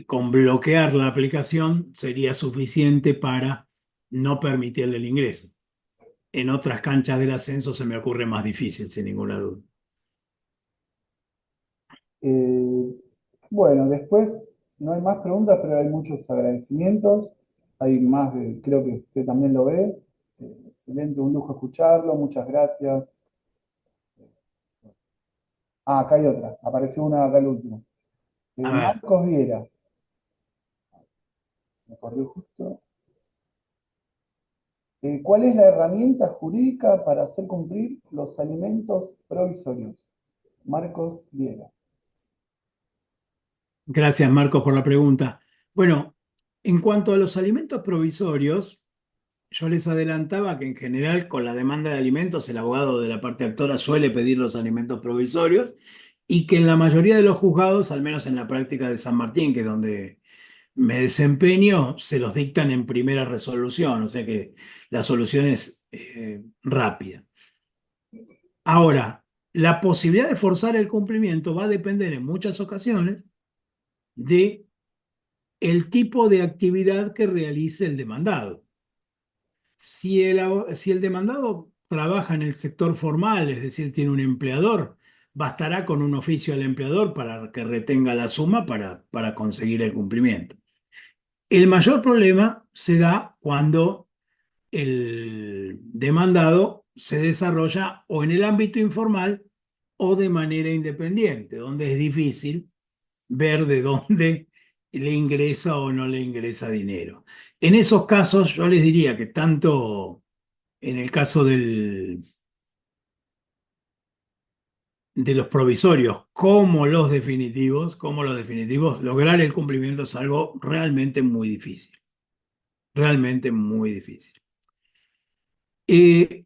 con bloquear la aplicación sería suficiente para no permitirle el ingreso. En otras canchas del ascenso se me ocurre más difícil, sin ninguna duda. Eh, bueno, después no hay más preguntas, pero hay muchos agradecimientos. Hay más, creo que usted también lo ve. Excelente, un lujo escucharlo, muchas gracias. Ah, acá hay otra, apareció una acá al último. A ver, Marcos Viera, me acordé justo. ¿Cuál es la herramienta jurídica para hacer cumplir los alimentos provisorios? Marcos Viera. gracias Marcos por la pregunta. Bueno, en cuanto a los alimentos provisorios, yo les adelantaba que en general con la demanda de alimentos el abogado de la parte actora suele pedir los alimentos provisorios y que en la mayoría de los juzgados, al menos en la práctica de San Martín, que es donde me desempeño, se los dictan en primera resolución, o sea que la solución es rápida. Ahora, la posibilidad de forzar el cumplimiento va a depender en muchas ocasiones de el tipo de actividad que realice el demandado. Si el demandado trabaja en el sector formal, es decir, tiene un empleador, bastará con un oficio al empleador para que retenga la suma para conseguir el cumplimiento. El mayor problema se da cuando el demandado se desarrolla o en el ámbito informal o de manera independiente, donde es difícil ver de dónde le ingresa o no le ingresa dinero. En esos casos yo les diría que tanto en el caso de los provisorios como los definitivos, lograr el cumplimiento es algo realmente muy difícil.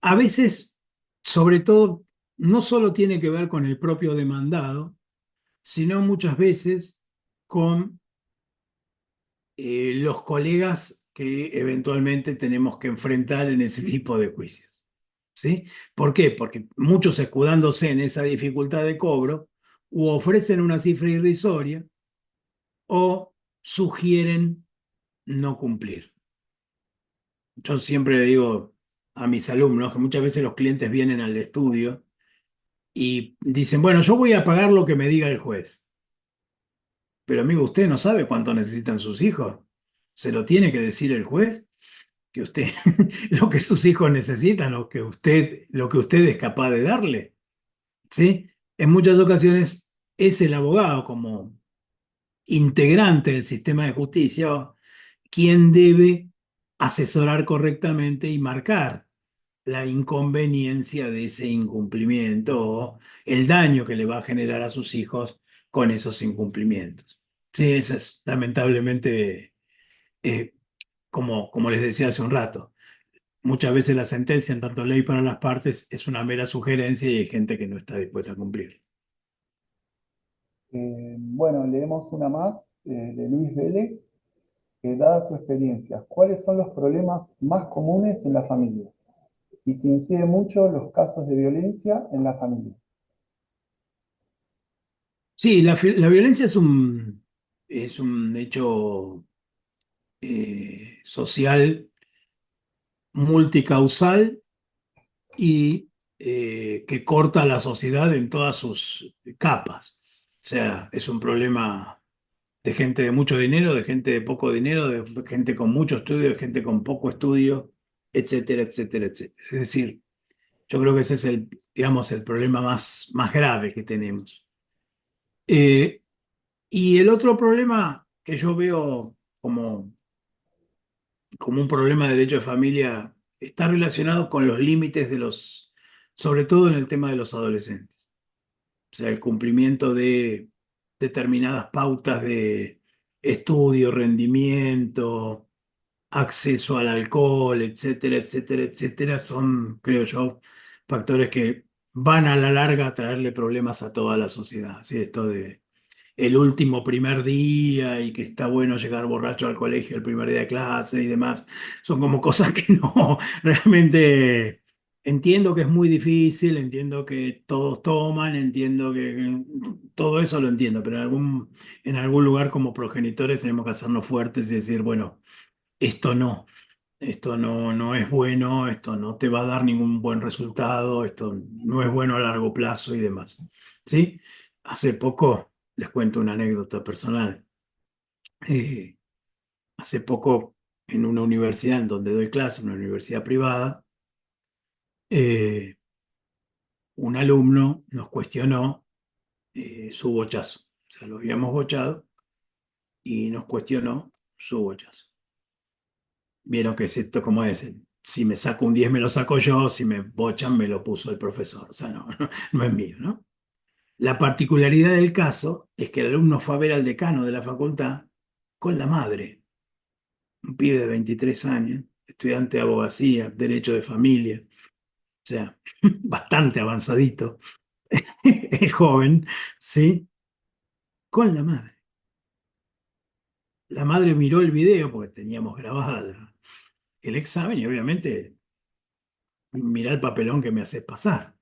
A veces, sobre todo, no solo tiene que ver con el propio demandado, sino muchas veces con los colegas que eventualmente tenemos que enfrentar en ese tipo de juicios. ¿Sí? ¿Por qué? Porque muchos escudándose en esa dificultad de cobro, u ofrecen una cifra irrisoria o sugieren no cumplir. Yo siempre le digo a mis alumnos que muchas veces los clientes vienen al estudio y dicen, bueno, yo voy a pagar lo que me diga el juez. Pero amigo, usted no sabe cuánto necesitan sus hijos. Se lo tiene que decir el juez que usted, lo que sus hijos necesitan, lo que usted es capaz de darle. ¿Sí? En muchas ocasiones es el abogado como integrante del sistema de justicia quien debe asesorar correctamente y marcar la inconveniencia de ese incumplimiento o el daño que le va a generar a sus hijos con esos incumplimientos. Sí, eso es lamentablemente, eh, como les decía hace un rato, muchas veces la sentencia, en tanto ley para las partes, es una mera sugerencia y hay gente que no está dispuesta a cumplir. Bueno, leemos una más de Luis Vélez, dada su experiencia, ¿cuáles son los problemas más comunes en la familia? Y si incide mucho los casos de violencia en la familia. Sí, la violencia es un hecho social multicausal y que corta a la sociedad en todas sus capas. O sea, es un problema de gente de mucho dinero, de gente de poco dinero, de gente con mucho estudio, de gente con poco estudio, etcétera, etcétera, etcétera. Es decir, yo creo que ese es digamos, el problema más grave que tenemos. Eh, y el otro problema que yo veo como un problema de derecho de familia está relacionado con los límites sobre todo en el tema de los adolescentes. O sea, el cumplimiento de determinadas pautas de estudio, rendimiento, acceso al alcohol, etcétera, etcétera, etcétera, son, creo yo, factores que van a la larga a traerle problemas a toda la sociedad. ¿Sí? Esto de el último primer día y que está bueno llegar borracho al colegio el primer día de clase y demás, son como cosas que no, realmente entiendo que es muy difícil, entiendo que todos toman, entiendo que todo eso lo entiendo, pero en algún lugar como progenitores tenemos que hacernos fuertes y decir, bueno, esto no. Esto no es bueno, esto no te va a dar ningún buen resultado, esto no es bueno a largo plazo y demás. ¿Sí? Hace poco, les cuento una anécdota personal. Eh, Hace poco, en una universidad en donde doy clase, una universidad privada, eh, un alumno nos cuestionó su bochazo. O sea, lo habíamos bochado y nos cuestionó su bochazo. Vieron que es esto como es. Si me saco un 10 me lo saco yo, si me bochan me lo puso el profesor. O sea, no es mío, ¿no? La particularidad del caso es que el alumno fue a ver al decano de la facultad con la madre, un pibe de 23 años, estudiante de abogacía, derecho de familia, o sea, bastante avanzadito, el joven, ¿sí? Con la madre. La madre miró el video porque teníamos grabada el examen y obviamente mirá el papelón que me haces pasar.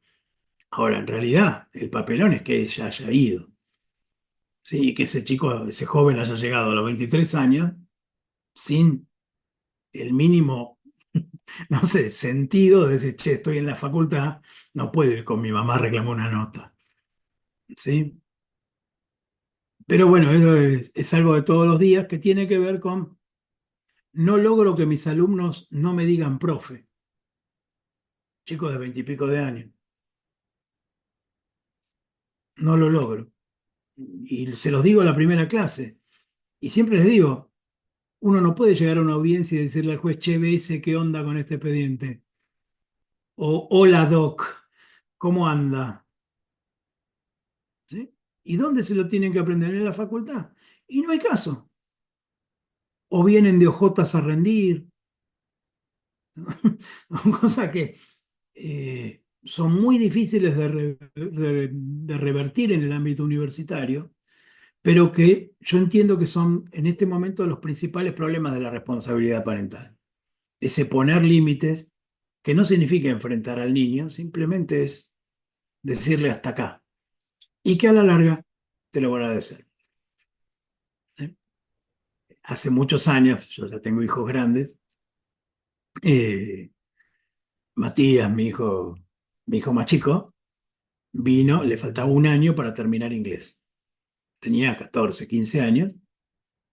Ahora, en realidad, el papelón es que ella haya ido. Sí, que ese chico, ese joven haya llegado a los 23 años sin el mínimo, no sé, sentido de decir, che, estoy en la facultad, no puedo ir con mi mamá a reclamar una nota. ¿Sí? Pero bueno, eso es algo de todos los días que tiene que ver con, no logro que mis alumnos no me digan profe, chicos de 20 y pico de años, no lo logro. Y se los digo en la primera clase. Y siempre les digo, uno no puede llegar a una audiencia y decirle al juez, che, ve ese, ¿qué onda con este expediente? O, hola, doc, ¿cómo anda? ¿Sí? ¿Y dónde se lo tienen que aprender? En la facultad. Y no hay caso. O vienen de ojotas a rendir, cosas que son muy difíciles de revertir en el ámbito universitario, pero que yo entiendo que son en este momento los principales problemas de la responsabilidad parental. Ese poner límites, que no significa enfrentar al niño, simplemente es decirle hasta acá, y que a la larga te lo van a agradecer. ¿Sí? Hace muchos años, yo ya tengo hijos grandes, eh, Matías, mi hijo más chico, vino, le faltaba un año para terminar inglés. Tenía 14, 15 años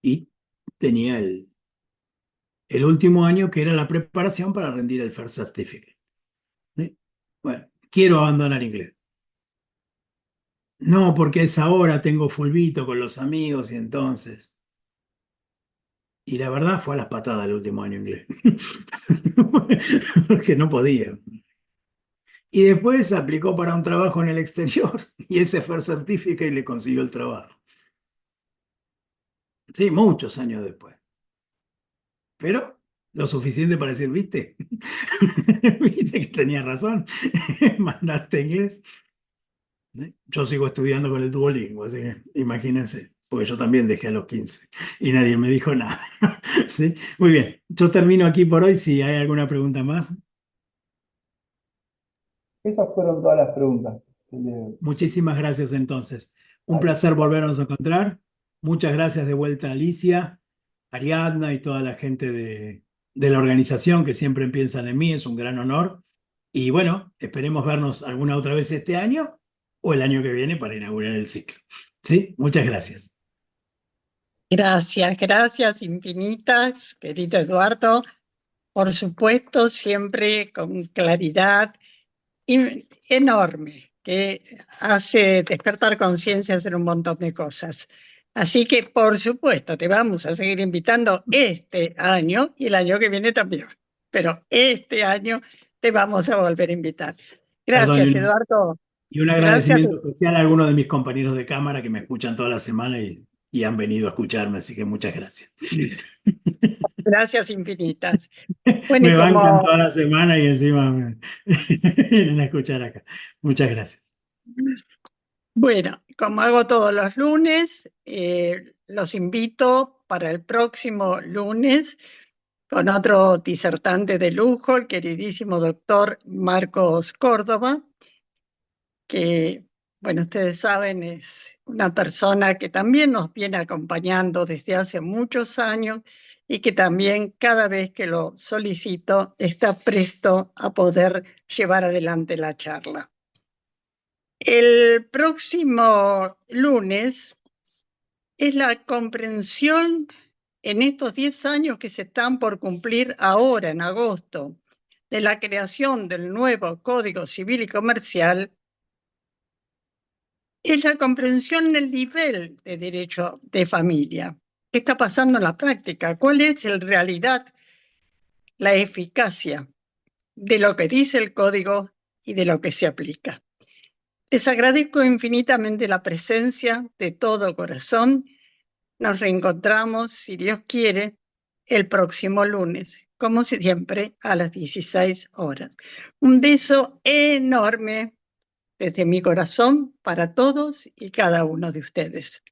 y tenía el último año que era la preparación para rendir el First Certificate. ¿Sí? Bueno, quiero abandonar inglés. No, porque a esa hora tengo fulbito con los amigos y entonces. Y la verdad fue a las patadas el último año inglés. Porque no podía. Y después aplicó para un trabajo en el exterior y ese fue certificado y le consiguió el trabajo. Sí, muchos años después. Pero lo suficiente para decir, ¿viste? ¿Viste que tenía razón? Mandaste inglés. Yo sigo estudiando con el Duolingo, así que imagínense, porque yo también dejé a los 15 y nadie me dijo nada. ¿Sí? Muy bien, yo termino aquí por hoy. Si hay alguna pregunta más, Esas fueron todas las preguntas. Le- muchísimas gracias entonces. Un Vale. placer volvernos a encontrar. Muchas gracias de vuelta a Alicia, Ariadna y toda la gente de la organización que siempre piensan en mí. Es un gran honor. Y bueno, esperemos vernos alguna otra vez este año o el año que viene para inaugurar el ciclo. ¿Sí? Muchas gracias. Gracias, gracias infinitas, querido Eduardo. Por supuesto, siempre con claridad enorme, que hace despertar conciencia, hacer un montón de cosas. Así que, por supuesto, te vamos a seguir invitando este año y el año que viene también. Pero este año te vamos a volver a invitar. Perdón, Gracias, Eduardo. y un Gracias, agradecimiento especial a algunos de mis compañeros de cámara que me escuchan toda la semana y han venido a escucharme, así que muchas gracias. gracias infinitas. Bueno, y Me bancan como toda la semana y encima me vienen a escuchar acá. Muchas gracias. Bueno, como hago todos los lunes, los invito para el próximo lunes con otro disertante de lujo, el queridísimo doctor Marcos Córdoba, que, bueno, ustedes saben, es una persona que también nos viene acompañando desde hace muchos años y que también cada vez que lo solicito está presto a poder llevar adelante la charla. El próximo lunes es la comprensión en estos 10 años que se están por cumplir ahora, en agosto, de la creación del nuevo Código Civil y Comercial, es la comprensión del nivel de derecho de familia. ¿Qué está pasando en la práctica? ¿Cuál es en realidad la eficacia de lo que dice el código y de lo que se aplica? Les agradezco infinitamente la presencia de todo corazón. Nos reencontramos, si Dios quiere, el próximo lunes, como siempre, a las 16 horas. Un beso enorme desde mi corazón para todos y cada uno de ustedes.